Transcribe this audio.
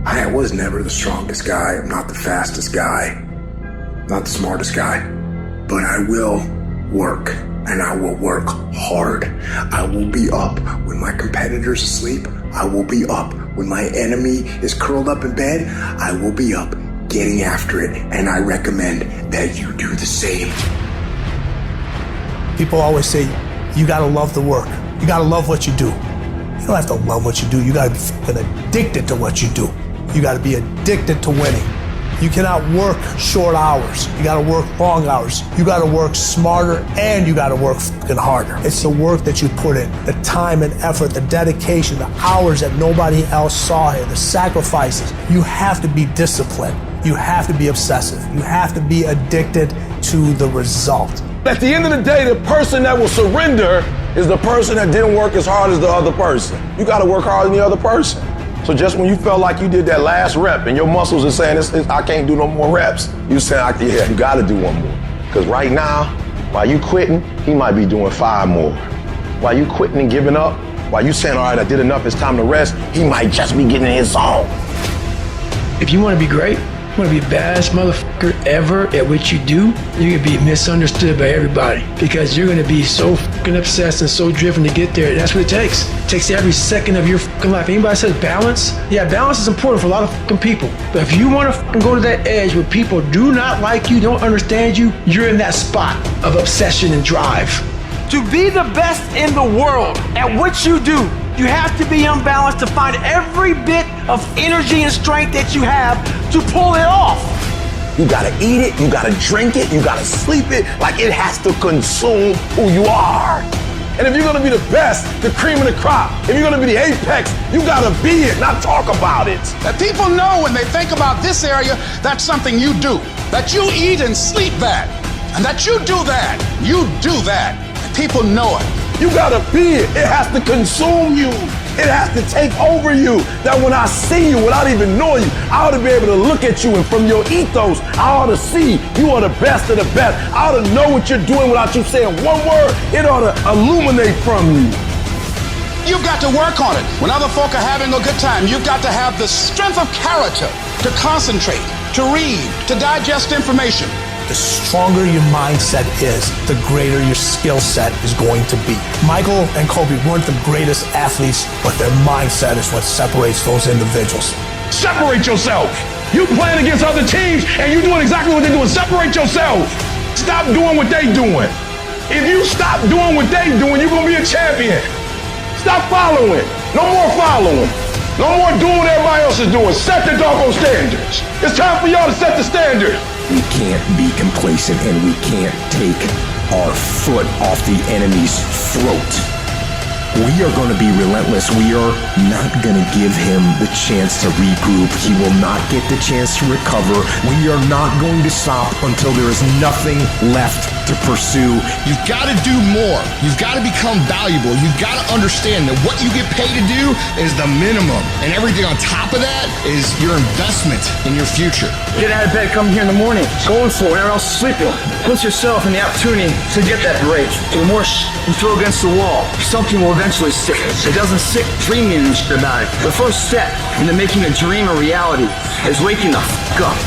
I was never the strongest guy. I'm not the fastest guy. Not the smartest guy. But I will work, and I will work hard. I will be up when my competitor's asleep. I will be up when my enemy is curled up in bed. I will be up getting after it, and I recommend that you do the same. People always say, you gotta love the work. You gotta love what you do. You don't have to love what you do. You gotta be fucking addicted to what you do. You gotta be addicted to winning. You cannot work short hours. You gotta work long hours. You gotta work smarter, and you gotta work fucking harder. It's the work that you put in, the time and effort, the dedication, the hours that nobody else saw here, the sacrifices. You have to be disciplined. You have to be obsessive. You have to be addicted to the result. At the end of the day, the person that will surrender is the person that didn't work as hard as the other person. You gotta work harder than the other person. So just when you felt like you did that last rep and your muscles are saying, I can't do no more reps, you say, yeah, you gotta do one more. Because right now, while you quitting, he might be doing 5 more. While you quitting and giving up, while you saying, all right, I did enough, it's time to rest, he might just be getting in his zone. If you wanna be great, you wanna be the baddest motherfucker ever at what you do, you're gonna be misunderstood by everybody because you're gonna be so fucking obsessed and so driven to get there. That's what it takes. It takes every second of your fucking life. Anybody says balance? Yeah, balance is important for a lot of fucking people. But if you wanna fucking go to that edge where people do not like you, don't understand you, you're in that spot of obsession and drive. To be the best in the world at what you do, you have to be unbalanced to find every bit of energy and strength that you have to pull it off. You gotta eat it, you gotta drink it, you gotta sleep it, like it has to consume who you are. And if you're gonna be the best, the cream of the crop, if you're gonna be the apex, you gotta be it, not talk about it. That people know when they think about this area, that's something you do. That you eat and sleep that. And that you do that. You do that. And people know it. You gotta be it. It has to consume you. It has to take over you. That when I see you without even knowing you, I ought to be able to look at you, and from your ethos, I ought to see you are the best of the best. I ought to know what you're doing without you saying one word. It ought to illuminate from you. You've got to work on it. When other folk are having a good time, you've got to have the strength of character to concentrate, to read, to digest information. The stronger your mindset is, the greater your skill set is going to be. Michael and Kobe weren't the greatest athletes, but their mindset is what separates those individuals. Separate yourself. You playing against other teams and you doing exactly what they're doing. Separate yourself. Stop doing what they're doing. If you stop doing what they're doing, you're going to be a champion. Stop following. No more following. No more doing what everybody else is doing. Set the doggone standards. It's time for y'all to set the standard. We can't be complacent, and we can't take our foot off the enemy's throat. We are going to be relentless. We are not going to give him the chance to regroup. He will not get the chance to recover. We are not going to stop until there is nothing left to pursue. You've got to do more. You've got to become valuable. You've got to understand that what you get paid to do is the minimum. And everything on top of that is your investment in your future. Get out of bed, come here in the morning, going for it, everyone else is sleeping. Put yourself in the opportunity to get that break. The more you throw against the wall, something will eventually stick. It doesn't stick dreaming and shit about it. The first step into making a dream a reality is waking the fuck up.